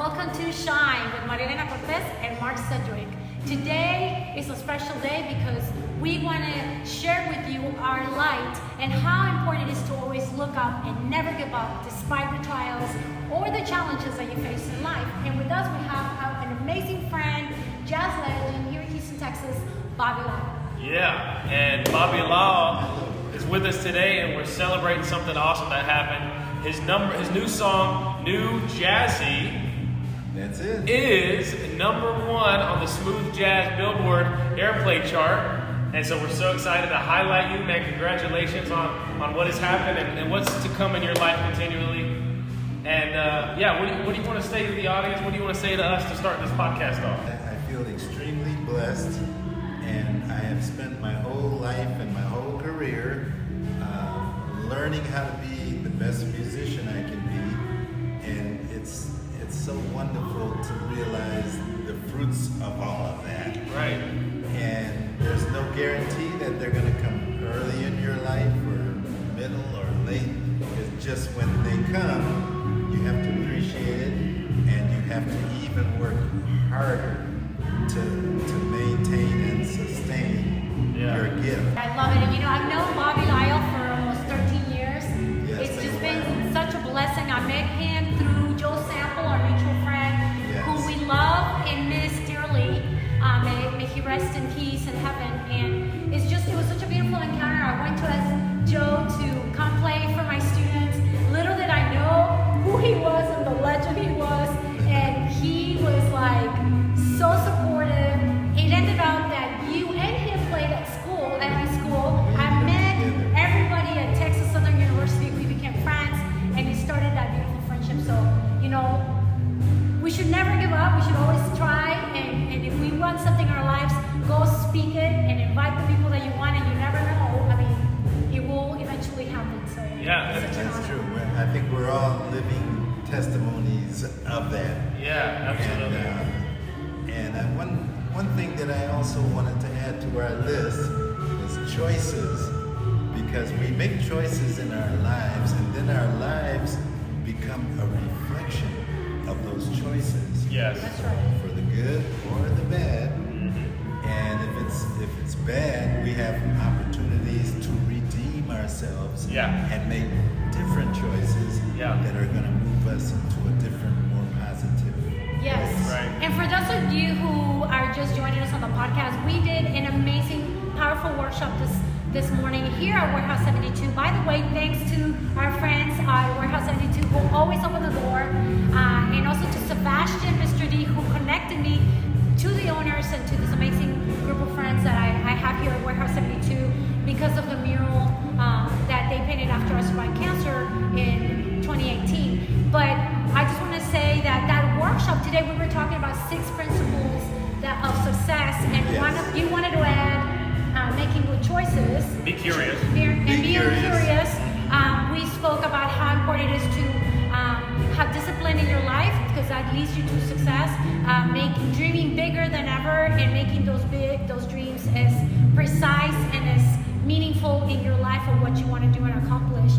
welcome to Shine with Marilena Cortez and Mark Sedgwick. Today is a special day because we want to share with you our light and how important it is to always look up and never give up despite the trials or the challenges that you face in life. And with us, we have an amazing friend, jazz legend here in Houston, Texas, Bobby Lyle. Yeah, and Bobby Lyle is with us today, and we're celebrating something awesome that happened. His new song, New Jazzy, that's it, is #1 on the Smooth Jazz BILLBOARD airplay chart. And so we're so excited to highlight you, man. Congratulations on what has happened and what's to come in your life continually. And what do you want to say to the audience? What do you want to say to us to start this podcast off? I feel extremely blessed, and I have spent my whole life and my whole career learning how to be the best musician I can be, and it's so wonderful to realize the fruits of all of that. Right. And there's no guarantee that they're going to come early in your life or middle or late. It's just when they come, you have to appreciate it, and you have to even work harder to maintain and sustain your gift. I love it. And I've known Bobby Lyle for almost 13 years. Yes, It's just been such a blessing. I met him through Joe Sample, our mutual friend, who we love and miss dearly. May he rest in peace in heaven. And it was such a beautiful encounter. I went to ask Joe to come play for my students. Little did I know who he was and the legend he was. And he was like so supportive. It ended up that you and him played at my school. I met everybody at Texas Southern University. We became friends, and it started that beautiful friendship. So, we should never give up. We should always try, and if we want something in our lives, go speak it and invite the people that you want, and you never know. I mean, it will eventually happen. So Yeah, that's true. I think we're all living testimonies of that. Yeah, absolutely. And one thing that I also wanted to add to our list is choices, because we make choices in our lives, and then our lives become a reflection of those choices. Yes. That's right. For the good or the bad. And if it's bad, we have opportunities to redeem ourselves and make different choices that are going to move us into a different, more positive Yes. place. Right. And for those of you who are just joining us on the podcast, we did an amazing, powerful workshop this morning here at Warehouse 72. By the way, thanks to our friends at Warehouse 72 who always open the door, and also to Sebastian, Mr. D, who connected me to the owners and to this amazing group of friends that I have here at Warehouse 72 because of the mural that they painted after I survived cancer in 2018. But I just want to say that workshop today, we were talking about 6 principles of success, and you wanted to add making good choices. Be curious. Be curious. We spoke about how important it is to have discipline in your life, because that leads you to success. Dreaming bigger than ever, and making those dreams as precise and as meaningful in your life of what you want to do and accomplish.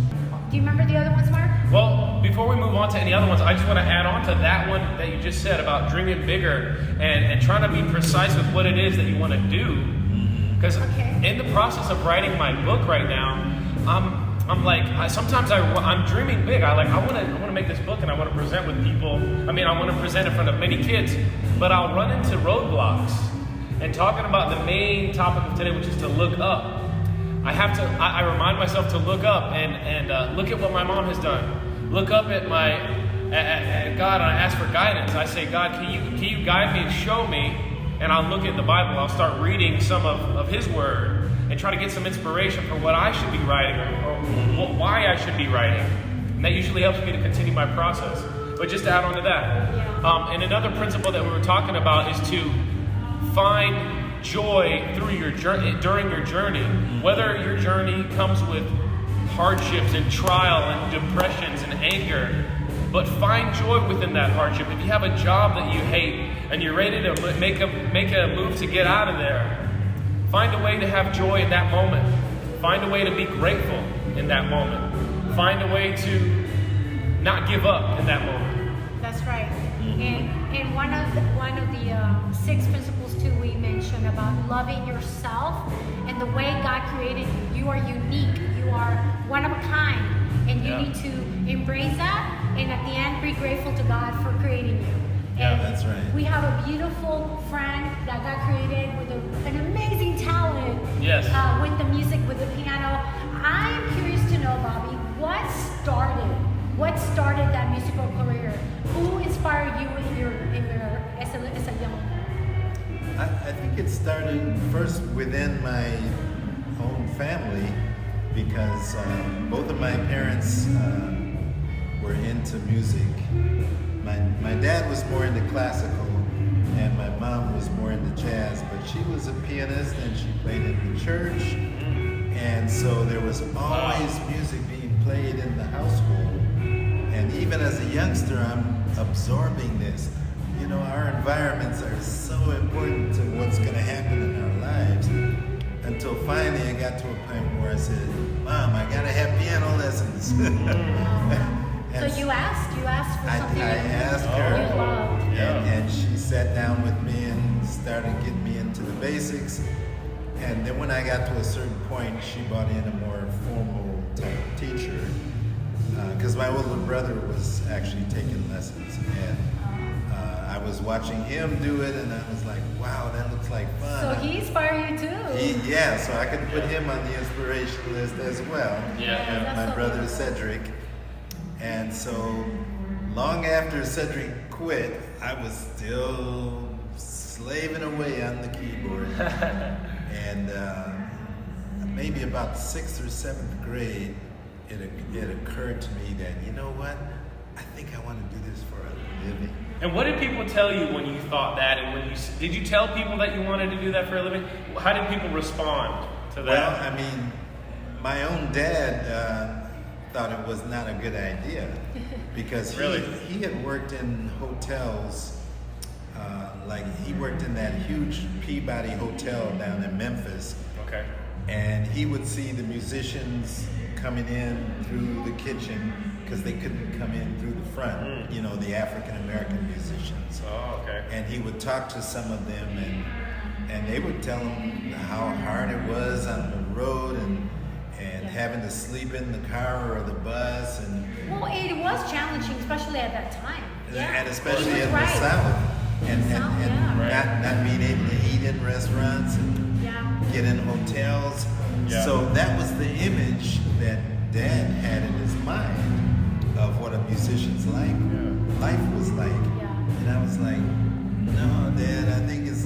Do you remember the other ones, Mark? Well, before we move on to any other ones, I just want to add on to that one that you just said about dreaming bigger and trying to be precise with what it is that you want to do. Because in the process of writing my book right now, I'm like, sometimes I'm dreaming big. I want to make this book, and I want to present with people. I mean, I want to present in front of many kids, but I'll run into roadblocks. And talking about the main topic of today, which is to look up. I remind myself to look up and look at what my mom has done. Look up at God, and I ask for guidance. I say, God, can you guide me and show me? And I'll look at the Bible. I'll start reading some of His Word and try to get some inspiration for what I should be writing or why I should be writing. And that usually helps me to continue my process. But just to add on to that, and another principle that we were talking about is to find joy during your journey. Whether your journey comes with hardships and trial and depressions and anger, but find joy within that hardship. If you have a job that you hate and you're ready to make a move to get out of there, find a way to have joy in that moment. Find a way to be grateful in that moment. Find a way to not give up in that moment. That's right. And one of the 6 principles too we mentioned about loving yourself and the way God created you. You are unique. You are one of a kind, and you need to embrace that. And at the end, be grateful to God for creating you. And that's right. We have a beautiful friend that God created with an amazing talent. Yes. With the music, with the piano. I'm curious to know, Bobby, what started that musical career? Who inspired you as a young? I think it started first within my own family because both of my parents were into music. My dad was more into classical and my mom was more into jazz, but she was a pianist and she played in the church. And so there was always music being played in the household. And even as a youngster, I'm absorbing this. You know, our environments are so important to what's going to happen in our lives. Until finally I got to a point where I said, Mom, I got to have piano lessons. So you asked for something I asked her, you loved. and she sat down with me and started getting me into the basics. And then when I got to a certain point, she brought in a more formal type teacher. Because my older brother was actually taking lessons. And I was watching him do it, and I was like, wow, that looks like fun. So he inspired you too. So I could put him on the inspiration list as well. My brother Cedric. And so long after Cedric quit, I was still slaving away on the keyboard. And maybe about 6th or 7th grade, it occurred to me that, you know what, I think I want to do this for a living. And what did people tell you when you thought that? And did you tell people that you wanted to do that for a living? How did people respond to that? Well, I mean, my own dad thought it was not a good idea because he had worked in hotels, like he worked in that huge Peabody Hotel down in Memphis. Okay. And he would see the musicians coming in through the kitchen because they couldn't come in through the front, you know, the African-American musicians. Oh, okay. And he would talk to some of them and they would tell him how hard it was on the road and having to sleep in the car or the bus. Well, it was challenging, especially at that time. And especially in the South. And not being able to eat in restaurants and get in hotels. Yeah. So that was the image that Dad had in his mind of what a musician's life was like. And I was like, no, Dad, I think it's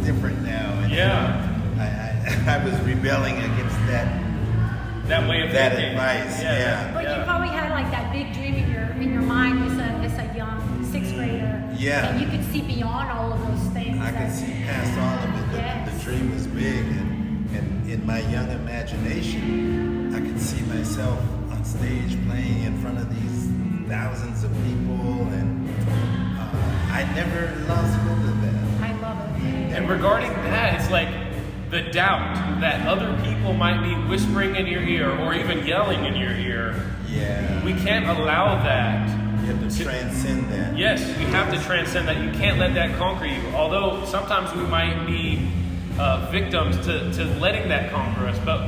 different now. And I was rebelling against that way of thinking. Advice. But you probably had like that big dream in your mind as a young 6th grader. And you could see beyond all of those things. I could see past all of it. The dream was big, and in my young imagination, I could see myself on stage playing in front of these thousands of people, and I never lost hold of that. I love it. And regarding that, it's like the doubt that other people might be whispering in your ear or even yelling in your ear. Yeah. We can't allow that. You have to transcend that. Yes, you have to transcend that. You can't let that conquer you. Although sometimes we might be victims to letting that conquer us. But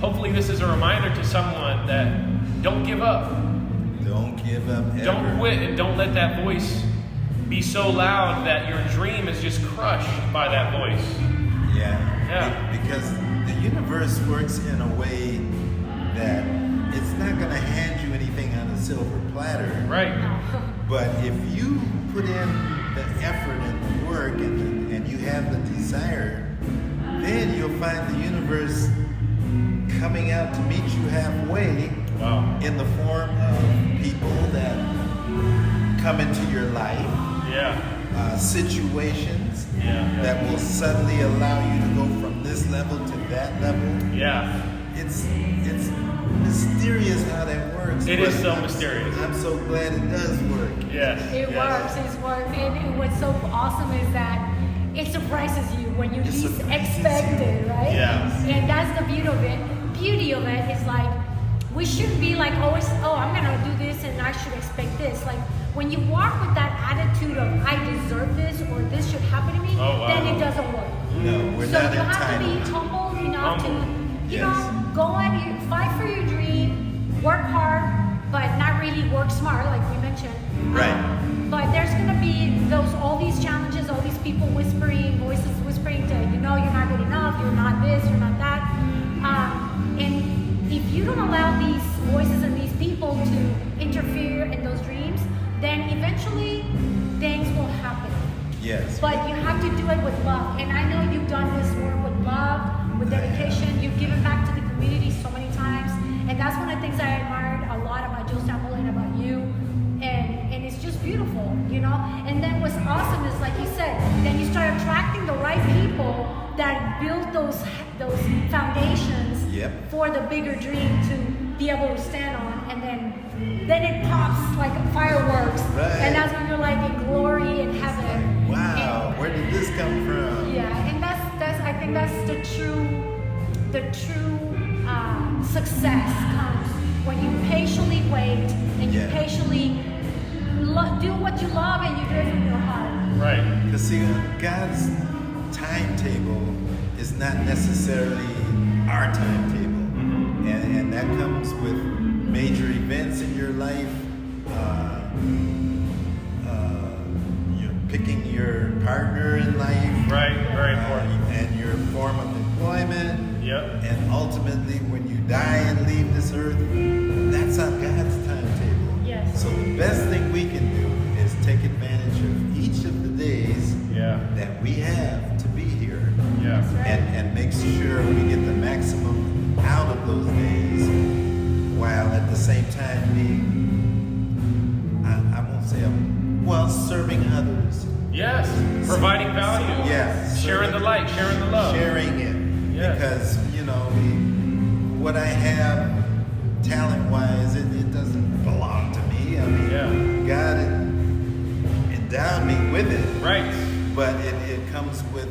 hopefully this is a reminder to someone that don't give up. Don't give up ever. Don't quit, and don't let that voice be so loud that your dream is just crushed by that voice. Because the universe works in a way that it's not going to hand you anything on a silver platter. Right. But if you put in the effort and the work and you have the desire, then you'll find the universe coming out to meet you halfway. Wow. In the form of people that come into your life. Situations that will suddenly allow you to go from this level to that level. It's mysterious how that works. It is so mysterious. I'm so glad it does work. It works. And what's so awesome is that it surprises you when you least expect it, right? Yes. And that's the beauty of it. Beauty of it is like we shouldn't be like always, oh, I'm gonna do this and I should expect this. Like when you walk with that attitude of I deserve this or this should happen to me, then it doesn't work. No, we're So not you have to entitled. be humble enough to, you Yes. know, go and fight for your dream, work hard, but not really work smart, like we mentioned. Right. But there's gonna be all these challenges, all these people voices whispering to you know you're not good enough, you're not this, you're not that. And if you don't allow these voices and these people to interfere in those dreams, then eventually things will happen. Yes. But you have to do it with love. And I know you've done this work with love, with dedication. You've given back to the community so many times. And that's one of the things I admired a lot about Joe Sample and about you. And it's just beautiful, you know? And then what's awesome is, like you said, then you start attracting the right people that build those foundations for the bigger dream to be able to stand on. And then it pops like fireworks. Right. And that's when you're like in glory in heaven. Wow, And- where did this come from? Yeah, and that's I think that's the true success comes when you patiently wait and you patiently do what you love and you do it from your heart. Right. Because see, God's timetable is not necessarily our timetable, and that comes with major events in your life. You're picking your partner in life, Right. Very important. and your form of employment. Yep. And ultimately, when you die and leave this earth, that's on God's timetable. Yes. So the best thing we can do is take advantage of each of the days that we have to be here, Yeah. Right. and make sure we get the maximum out of those days, while at the same time being, I won't say, serving others. Yes. Providing value. Yeah. Sharing the light, sharing the love. Sharing it. Yes. Because, what I have talent-wise, it doesn't belong to me. I mean, God endowed me with it. Right. But it comes with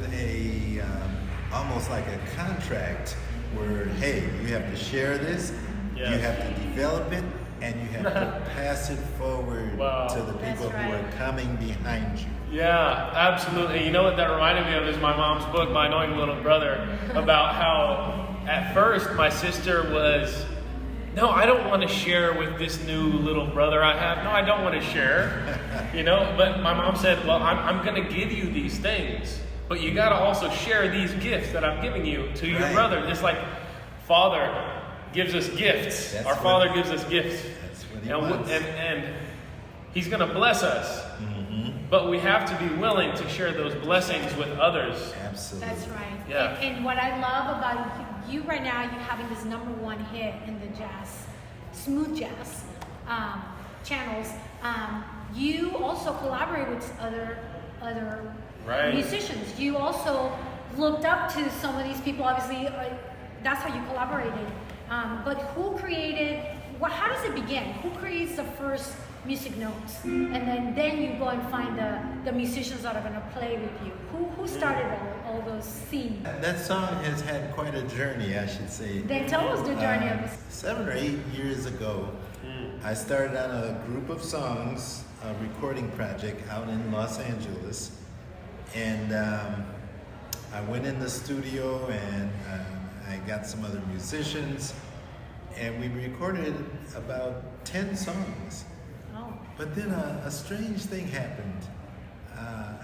almost like a contract where, hey, you have to share this, you have to develop it, and you have to pass it forward to the people who are coming behind you. Yeah, absolutely. You know what that reminded me of is my mom's book, My Annoying Little Brother, about how at first my sister was, no, I don't want to share with this new little brother I have. No, I don't want to share. But my mom said, well, I'm going to give you these things, but you got to also share these gifts that I'm giving you to your brother. Just like Father gives us gifts. Our Father gives us gifts. That's what he wants. And He's going to bless us. But we have to be willing to share those blessings with others. Absolutely. That's right. Yeah. And what I love about you right now, you're having this #1 hit in the smooth jazz channels. You also collaborate with other musicians. You also looked up to some of these people. Obviously, that's how you collaborated. But who created? How does it begin? Who creates the first music notes, and then you go and find the musicians that are going to play with you? Who started all those scenes? That song has had quite a journey, I should say. Then tell us the journey of this. 7 or 8 years ago, I started on a group of songs, a recording project out in Los Angeles, and I went in the studio and I got some other musicians, and we recorded about 10 songs. Oh. But then a strange thing happened.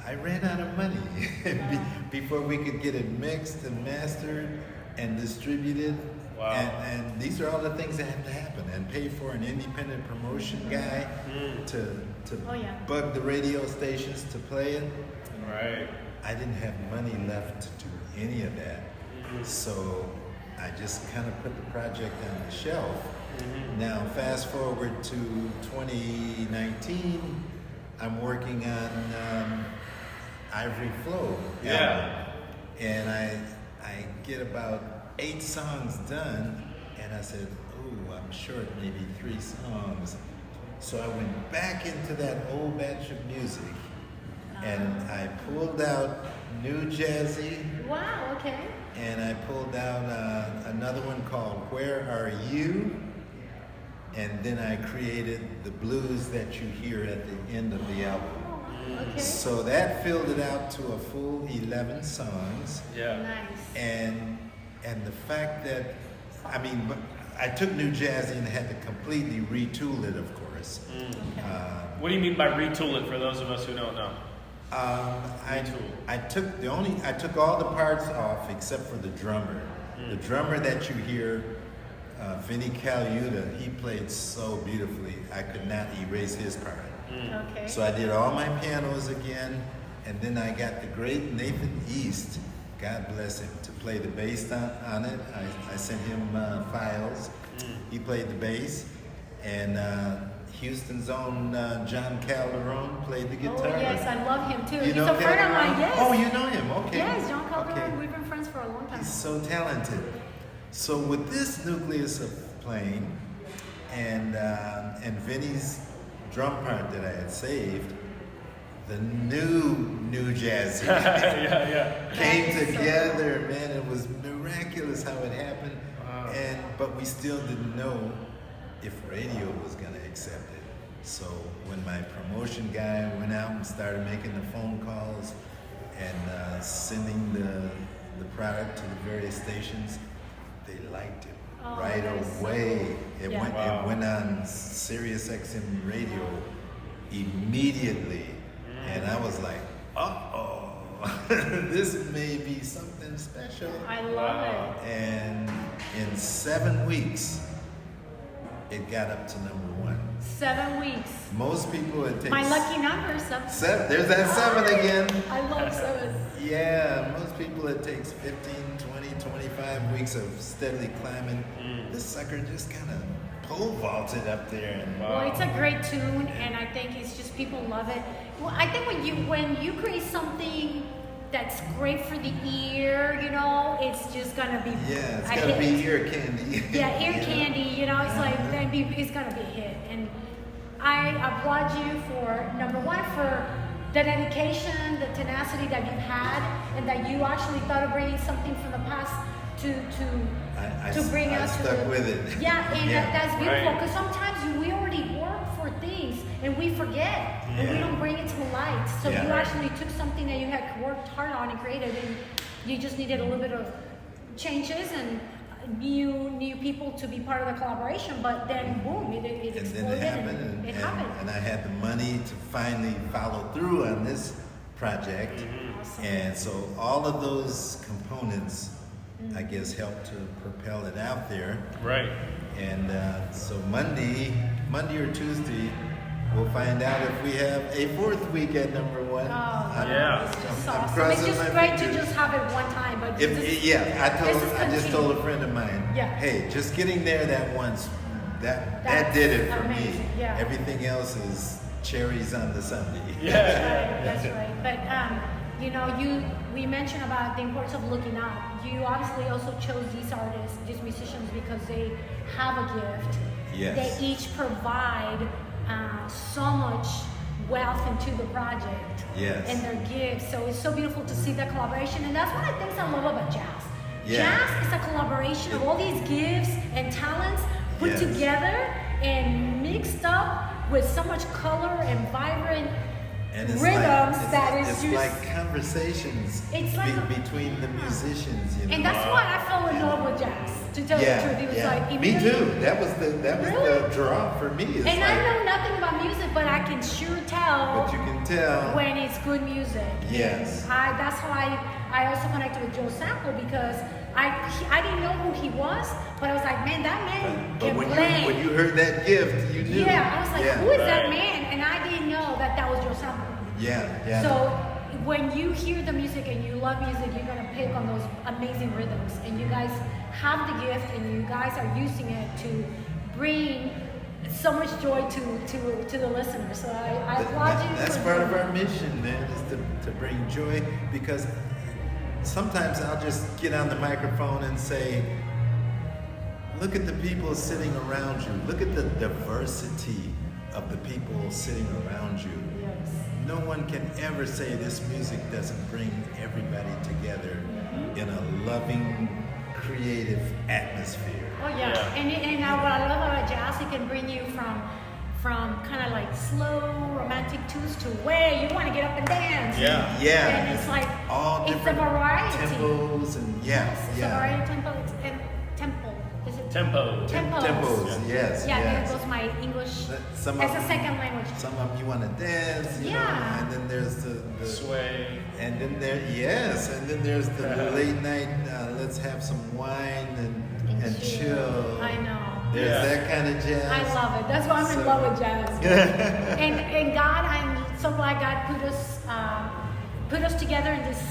I ran out of money before we could get it mixed and mastered and distributed. Wow. And these are all the things that have to happen, and pay for an independent promotion guy to bug the radio stations to play it. Right. I didn't have money left to do any of that. So I just kind of put the project on the shelf. Now, fast forward to 2019, I'm working on Ivory Flow. Yeah. And I get about 8 songs done, and I said, oh, I'm short maybe 3 songs. So I went back into that old batch of music, and I pulled out New Jazzy. Wow. Okay. And I pulled out another one called Where Are You? and then I created the blues that you hear at the end of the album. Okay. So that filled it out to a full 11 songs. Yeah. Nice. And the fact that, I mean, but I took New Jazzy and had to completely retool it, of course. What do you mean by retool it for those of us who don't know? I took all the parts off except for the drummer. The drummer that you hear, Vinny Caluta, he played so beautifully. I could not erase his part. Okay. So I did all my pianos again, and then I got the great Nathan East, God bless him, to play the bass on it. I sent him files. He played the bass, and Houston's own John Calderon played the guitar. Oh yes, I love him too. You He's know a friend of Calderon? mine. Yes. Oh, you know him? Okay. Yes, John Calderon. Okay. We've been friends for a long time. He's so talented. So with this nucleus of playing, and Vinny's drum part that I had saved, the new Jazzy came together, man. It was miraculous how it happened. Wow. But we still didn't know if radio was gonna accept it. So when my promotion guy went out and started making the phone calls and sending the product to the various stations, they liked it right away. It went on Sirius XM radio immedietely, and I was like, uh-oh, this may be something special. I love it. And in 7 weeks, it got up to #1. 7 weeks. Most people, it takes... My lucky number, seven. There's that 7 again. I love 7. Yeah, most people it takes 15, 20, 25 weeks of steadily climbing. This sucker just kind of pole vaulted up there. And Well, it's a great tune, and I think it's just people love it. Well, I think when you create something that's great for the ear, you know, it's just gonna be. Yeah, it's gotta be ear candy. Yeah, ear candy. You know, it's like it's gonna be a hit, and I applaud you for #1 for the dedication, the tenacity that you've had, and that you actually thought of bringing something from the past to bring I us to stuck the, with it. Yeah, and that's beautiful, Right. because sometimes we already work for things and we forget and we Yeah. don't bring it to the light. So Yeah. you actually took something that you had worked hard on and created, and you just needed a little bit of changes and new people to be part of the collaboration. But then boom, it And then exploded it happened, and it happened. and I had the money to finally follow through on this project. Awesome. And so all of those components, I guess, helped to propel it out there. Right. And so Monday or Tuesday, we'll find out if we have a 4th week at #1. Yeah. It's just I'm awesome. crossing It's just my great to fingers. just have it one time, but If, this- yeah, this is I just told a continuing. friend of mine, Yeah. hey, just getting there that once, that That's did it for amazing, me. yeah. Everything else is cherries on the sundae. That's right. But you know, we mentioned about the importance of looking out. You obviously also chose these artists, these musicians, because they have a gift. Yes. They each provide so much wealth into the project. Yes. And their gifts. So it's so beautiful to see that collaboration, and that's one of the things I love about jazz. Yeah. Jazz is a collaboration of all these gifts and talents put Yes. together and mixed up with so much color and vibrant And it's rhythms like, that is it's just like conversations It's like between the musicians, you know. and that's why I fell in love with jazz, to tell you the truth. It was like it me really- too. That was Really? the draw for me. It's And like, I know nothing about music, but I can sure tell but you can tell. when it's good music. Yes. That's why I also connected with Joe Sample, because I didn't know who he was, but I was like, man, that man But can when play. you yeah, heard that gift, you knew. Yeah, I was like, Yeah. who is that Right. man? And I didn't know that was Joe Sample. Yeah. So when you hear the music and you love music, you're gonna pick on those amazing rhythms. And you guys have the gift, and you guys are using it to bring so much joy to the listeners. So I applaud you. That's for part of doing our mission, man, is to bring joy. Because sometimes I'll just get on the microphone and say, look at the people sitting around you. Look at the diversity of the people sitting around you. Yes. No one can ever say this music doesn't bring everybody together in a loving, creative atmosphere. Oh yeah, Yeah. and what I love about jazz, it can bring you from kind of like slow romantic tunes to way you want to get up and dance. Yeah. Yeah. And it's like all it's a different variety. tempos and It's a variety of tempo. It's tempo. Is it Tempo. Tempos. Tempos, yes. Yeah, yes. there goes my English Some as of a them- second language. Some of them you want to dance, you Yeah. know, and then there's the Sway. and then there's the late night. Let's have some wine and chill. I know. There's Yeah. that kind of jazz. I love it. That's why I'm in love with jazz. and God, I'm so glad God put us together in this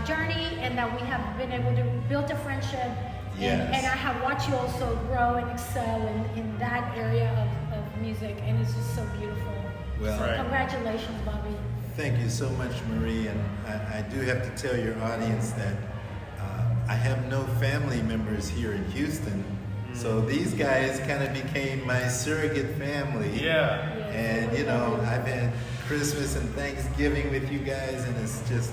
journey, and that we have been able to build a friendship. Yes. And I have watched you also grow and excel in that area of music, and it's just so beautiful. Well, Right. Congratulations, Bobby. thank you so much, Marie. And I do have to tell your audience that I have no family members here in Houston. So these guys kind of became my surrogate family. Yeah. And you know, I've had Christmas and Thanksgiving with you guys, and it's just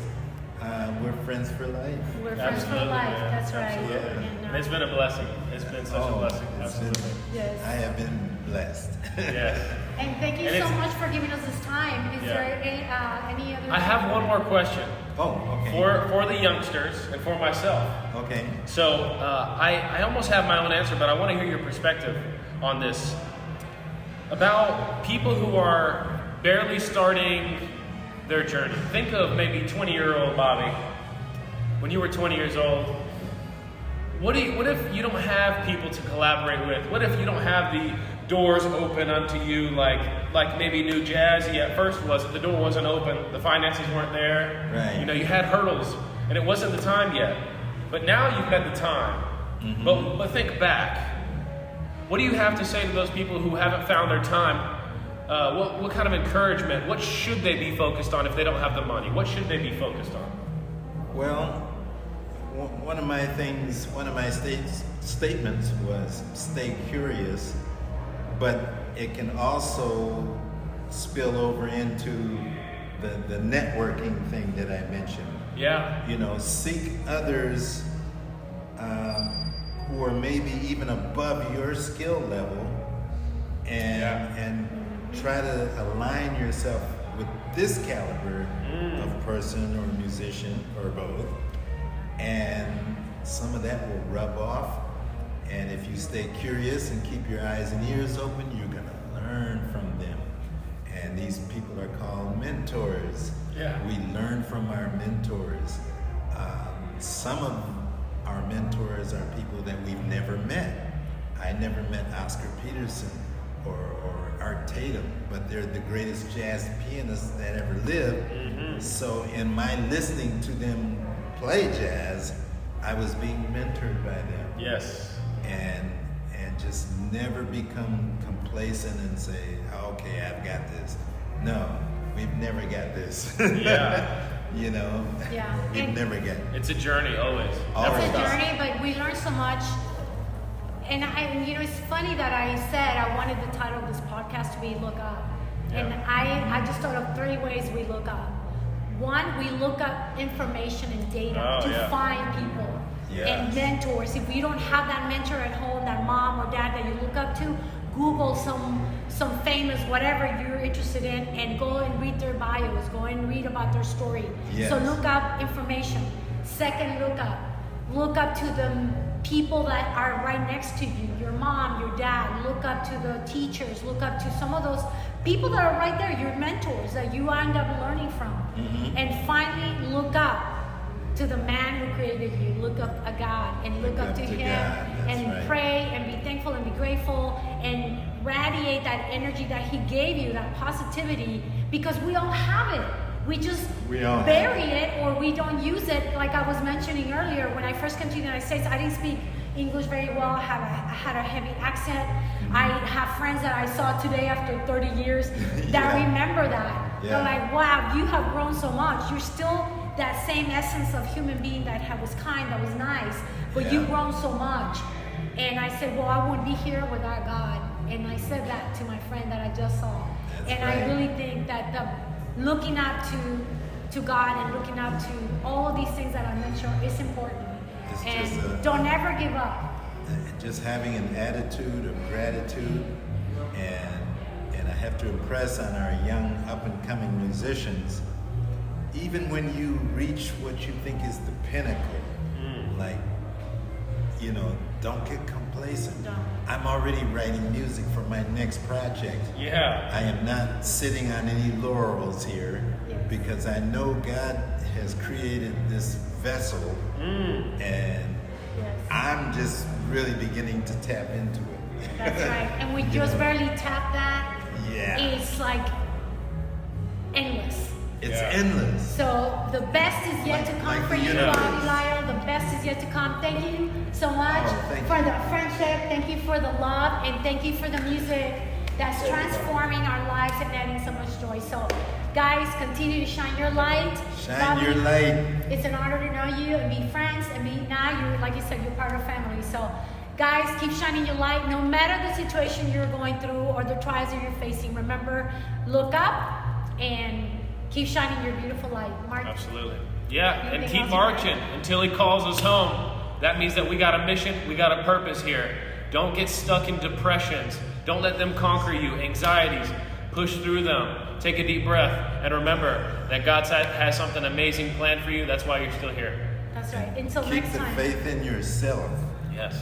we're friends for life. We're friends for Absolutely, life. man. That's right. Absolutely. And, And it's been a blessing. It's been such a blessing. it's been- Absolutely. Yes. I have been blessed. Yes. And thank you And so it's- much for giving us this time. Is Yeah. there any other? I have one more question Oh, okay. for the youngsters and for myself. Okay. So I almost have my own answer, but I want to hear your perspective on this. About people who are barely starting their journey. Think of maybe 20-year-old Bobby. When you were 20 years old, what if you don't have people to collaborate with? What if you don't have the doors open unto you like maybe New Jazzy at first was? The door wasn't open, the finances weren't there. Right. You know, you had hurdles, and it wasn't the time yet. But now you've had the time. Mm-hmm. But think back. What do you have to say to those people who haven't found their time? What kind of encouragement? What should they be focused on if they don't have the money? What should they be focused on? Well, one of my statements was stay curious, but it can also spill over into the networking thing that I mentioned. Yeah. You know, seek others who are maybe even above your skill level, and try to align yourself with this caliber of person or musician or both, and some of that will rub off. And if you stay curious and keep your eyes and ears open, you're gonna learn from them. And these people are called mentors. Yeah. We learn from our mentors. Some of our mentors are people that we've never met. I never met Oscar Peterson or Art Tatum, but they're the greatest jazz pianists that ever lived. Mm-hmm. So in my listening to them play jazz, I was being mentored by them. Yes. And just never become complacent and say, okay, I've got this. No, we've never got this. Yeah. You know, Yeah. we've And- never got. It's a journey always. Always. Never It's a stop. journey, but we learn so much. And it's funny that I said I wanted the title of this podcast to be Look Up. And Yeah. I just thought of 3 ways we look up. One, we look up information and data Oh, to yeah. find people Yes. and mentors. If you don't have that mentor at home, that mom or dad that you look up to, Google some famous whatever you're interested in and go and read their bios, go and read about their story. Yes. So look up information. Second, look up to the people that are right next to you, your mom, your dad. Look up to the teachers, look up to some of those people that are right there, your mentors that you end up learning from. Mhm. And finally, look up to the man who created you. Look up a God and look up to him God, that's and right. pray and be thankful and be grateful and radiate that energy that he gave you, that positivity, because we all have it. We just We all bury it, or we don't use it. Like I was mentioning earlier, when I first came to the United States, I didn't speak English very well. I had a heavy accent. I have friends that I saw today after 30 years that Yeah. remember that. Yeah. They're like, wow, you have grown so much. You're still that same essence of human being that was kind, that was nice, but Yeah. you've grown so much. And I said, well, I wouldn't be here without God. And I said that to my friend that I just saw. That's And right. I really think that looking up to God and looking up to all of these things that I mentioned is important. It's And just don't ever give up. just having an attitude of gratitude, and I have to impress on our young up and coming musicians, even when you reach what you think is the pinnacle, like, you know, don't get complacent. Don't. I'm already writing music for my next project. Yeah. I am not sitting on any laurels here, Yes. because I know God has created this vessel, and Yes. I'm just really beginning to tap into it. That's right. And we just barely tap that. Yeah. It's like endless. It's Yeah. endless. So the best is yet to come Like for the you, universe. Bobby Lyle. The best is yet to come. Thank you so much Oh, thank for you. the friendship. Thank you for the love, and thank you for the music that's transforming our lives and adding so much joy. So, guys, continue to shine your light. Shine Bobby, your light. It's an honor to know you and be friends and be now you're, like you said, you're part of family. So, guys, keep shining your light no matter the situation you're going through or the trials that you're facing. Remember, look up and keep shining your beautiful light. Mark. Absolutely. Yeah, and Anything keep else? marching until he calls us home. That means that we got a mission, we got a purpose here. Don't get stuck in depressions. Don't let them conquer you. Anxieties. Push through them. Take a deep breath. And remember that God has something amazing planned for you. That's why you're still here. That's right. Until Keep next the time. faith in yourself. Yes.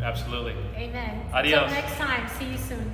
Absolutely. Amen. Adios. Until next time. See you soon.